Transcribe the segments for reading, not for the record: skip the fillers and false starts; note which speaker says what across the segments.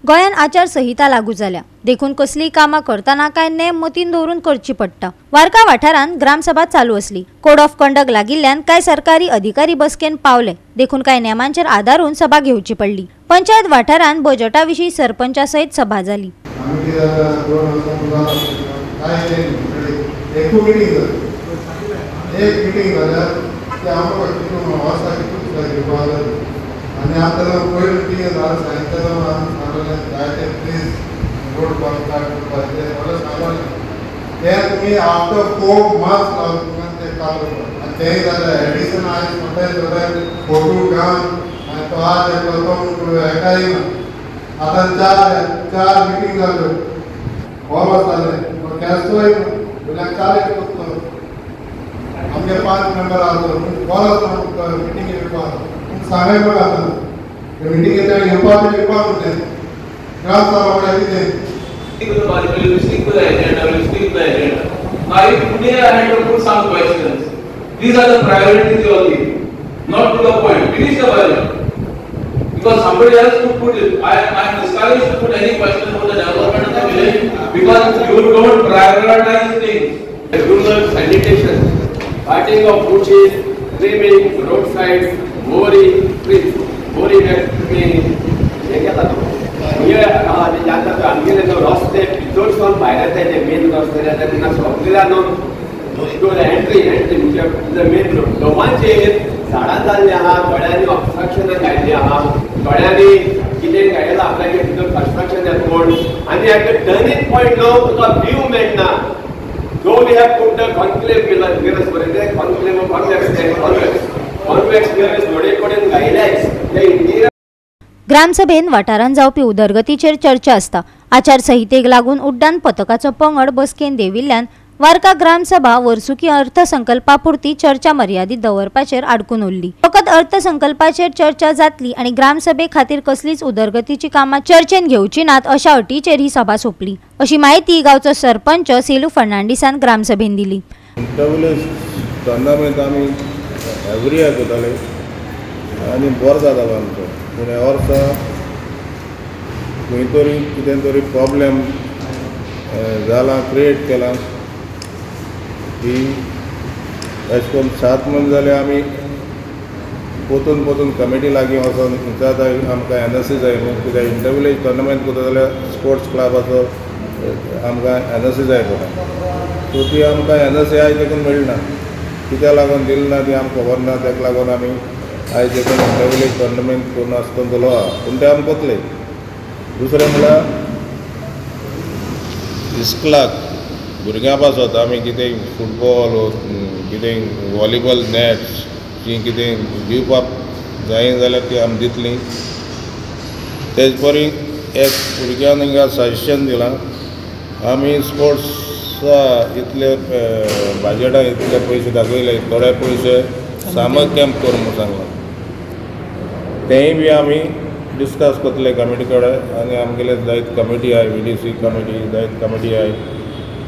Speaker 1: गोंयान आचारसंहिता लागू जाल्या देखून कसलीय कामां करताना काय नेम मतीन दवरून करची पडटा। वारका वाठारांत ग्रामसभा चालू असली। कोड ऑफ कंडक्ट लागिल्ल्यान काय सरकारी अधिकारी बसकेन पावले देखून काय नेमांचेर आदारून सभा घेवची पडली। पंचायत वाठारांत बजेटाविशीं सरपंचा सयत सभा जाली।
Speaker 2: आणि आता पहिलं ती सांगितलं जायचे प्लीज रोड पाहिजे मला सांगाल ते तुम्ही आफ्टर 4 months लावून ते चालू आणि तेही झालं ॲडिशन आहे मोठे फोटो ग्राम आणि तो आज एकाही ना आता चार मीटिंग झालं बरोबर चालले मग कॅन्सल तुला चार एक आमचे 5 मेंबर आलो बरोबर मीटिंग येतो सांगाय बघा आता मीटिंग येते इम्पॉर्टंट होते ग्राम सभा किती
Speaker 3: These are the priorities you all need, not to the point. Finish the budget. Because somebody else could put it. I am discouraged to put any question for the development of the village because you don't prioritize things.
Speaker 4: Rural sanitation, cutting of bushes, trimming roadsides, boring, boring हे घेतात हे जाता आमगेले जो रस्ते भितरसून भायर येता जे मेन रस्ते येता तेन्ना सगळ्यांना एंट्री म्हणजे मेन रोड दोमांचेर झाडां जाल्ली आहा थोड्यांनी ऑब्स्ट्रक्शनां घायल्ली आहा थोड्यांनी कितें घायला आपल्यागे भितर कन्स्ट्रक्शन येता म्हूण आनी at the turning point no तुका व्यू मेळना so we have put the concave mirrors बरयले कॉन्वेक्स मिरर्स थोडे कडेन गायडलायन्स ते इंडिया
Speaker 1: ग्रामसभेन वाठारांत जावपी उदरगतीचेर चर्चा आसता। आचारसंहितेक लागून उड्डाण पथकाचो पंगड बसकेन देविल्ल्यान वारका ग्रामसभा वर्सुकी अर्थसंकल्पा पुरती चर्चा मर्यादीत दवरपाचेर आडकून उरली। फकत अर्थसंकल्पाचेर चर्चा जातली आणि ग्रामसभे खातीर कसलीच उदरगतीची कामां चर्चेन घेवची नात अशा अटीचेर ही सभा सोंपली अशी माहिती गांवचो सरपंच सेलू फर्नांडिसान ग्रामसभेन दिली।
Speaker 2: एवरी इयर करताले आनी बरो जातालो आमचो पूण ह्या वर्सा खंय तरी कितें तरी प्रॉब्लेम जाला क्रिएट केला की अशें करून 7 म्हयने जाले आमी पोतून कमिटी लागीं वचोन विचारताय आमकां NSC जाय न्हू कित्याक इंटरविलेज टोर्नामेंट करता जाल्यार स्पोर्ट्स क्लबाचो आमकां NSC जाय पडटा सो ती आमकां NSC आयज देखून मेळना कित्याक लागून दिली ना ती आमकां खबर ना ताका लागून आमी आयज देखून इंटरविलेज टोर्नामेंट करून आसतना आहा पूण ते आमी कोतले। दुसरें म्हणल्यार इस्कलाक भुरग्यां पासत आमी कितें फुटबॉल कितें वॉलीबॉल नॅट्स की कितें दिवपाक जाय जाल्यार ती आमी दितली। तेच परी एक भुरग्यान हिंगा सजेशन दिलां आमी स्पोर्ट्सा इतले बाजेटा इतले पयशे दाखयले थोडे पयशे सामक कॅम्प कर म्हणून सांगलां तेंय बी आमी डिस्कस करतले कमिटी कडेन आनी आमगेले जायत कमिटी आहाय VDC कमिटी जायत कमिटी आहाय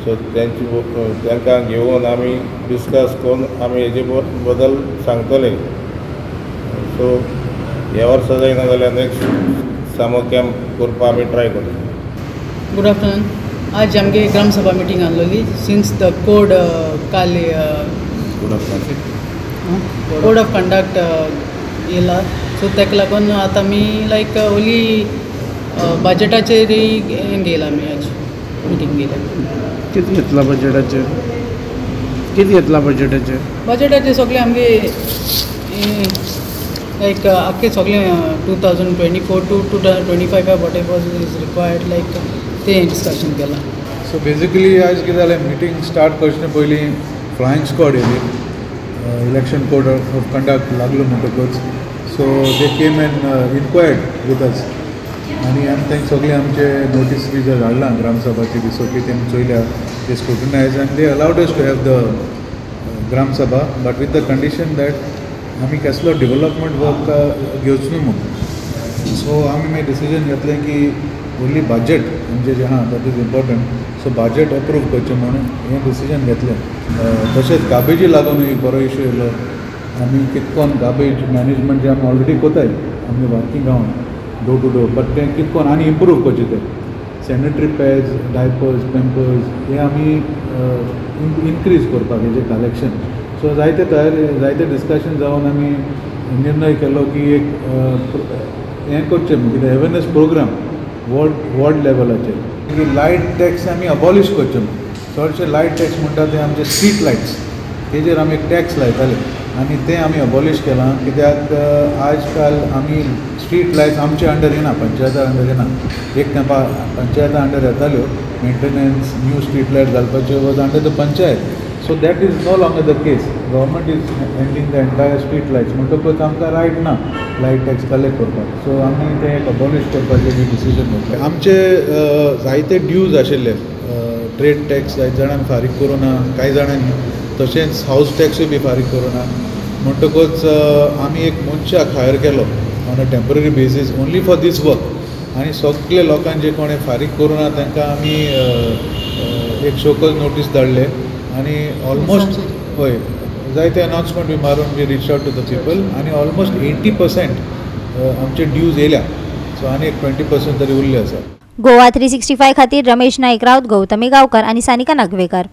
Speaker 2: सो तांकां घेवन आमी डिस्कस करून आमी हेजे बद्दल सांगतले। सो ह्या वर्सा जायना जाल्यार नेक्स्ट समर कॅम्प करपाक आमी ट्राय करतले।
Speaker 5: Good afternoon. आज आमगे ग्रामसभा मिटींग आसलेली सिन्स द कोड काल कोड ऑफ कंडक्ट येयला सो ताका लागून आतां आमी लायक ओन्ली बजेटाचेर घेयला आमी आज मिटींग घेयला।
Speaker 6: किती येतला बजेटाचेर
Speaker 5: बजेटाचेर सगळे आमगे लायक आख्खे सगळे 2024 to 2025 whatever is required like ते डिस्कशन केला।
Speaker 7: सो बेजिकली आज कितें जालें मिटींग स्टार्ट करचे पयलीं फ्लायंग स्क्वॉड येयली इलेक्शन कोड ऑफ कंडक्ट लागलो म्हणटकूच so they came and enquired with us आनी आमी तांकां सगळे आमचे नोटीस बी जे धाडला ग्रामसभाची दिसो की तेमी चोयल्या ते स्क्रुटनायज आनी they allowed us to have the gram sabha but with the condition that आमी कसलो डेवलपमेंट वर्क घेवच न्हू म्हणून सो आमी मागीर डिसिजन घेतलें की ओन्ली बजेट म्हणजे जे आहा that is important so budget approve करचें म्हणून हें डिसिजन घेतलें। तशेंच गार्बेजी लागून एक बरो इशू येयलो आमी कितकोन गार्बेज मॅनेजमेंट जे आमी ऑलरेडी कोताय आमी वार्की गांवांत डोर टू डोर, बट तें कितकोन आनी इम्प्रूव करचें तें सॅनिटरी पॅड्स, डायपर्स, पॅम्पर्स हे आमी इनक्रीज करपाक हेजें कलेक्शन. सो जायते डिस्कशन जावन आमी निर्णय केलो की एक हें करचें कितें अवेरनेस प्रोग्राम वॉर्ड लेवलाचेर. लायट टॅक्स आमी अबॉलिश करचे. चडशे लायट टॅक्स म्हणटा ते आमचे स्ट्रीट लायट्स, तेजेर आमी एक टॅक्स लायताले आनी तें आमी अबॉलिश केलां. कित्याक आज काल आमी स्ट्रीट लायट्स आमचे अंडर येना, पंचायता अंडर येना. एक तेंपा पंचायता अंडर येताल्यो, मेंटेनन्स, न्यू स्ट्रीट लायट घालपाच्यो was under the panchayat. So that is no longer the case. Government is handling the entire street lights म्हणटकूच आमकां रायट ना लायट टॅक्स कलेक्ट करपाक. सो आमी तें एक अबॉलिश करपाचें डिसिजन घेतलें. आमचे जायते ड्यूज आशिल्ले, ट्रेड टॅक्स जायते जाणांनी फारीक करूं ना, कांय जाणांनी तशेंच हावस टॅक्सूय बी फारीक करूं ना. म्हणटकूच आमी एक मनशाक हायर केलो on a temporary basis only for these work. आनी सगळे लोकांक जे कोणें फारीक करूं ना तांकां आमी एक शोकॉज नोटीस धाडले आनी ऑलमोस्ट हय जायते अनाउन्समेंट बी मारून we reach out to the people आनी ऑलमोस्ट 80% आमचे ड्यूज येयल्या. सो आनी एक 20% तरी उरले आसा.
Speaker 1: गोवा 365 खातीर रमेश नायक राउत, गौतमी गांवकार आनी सानिका नागवेकर.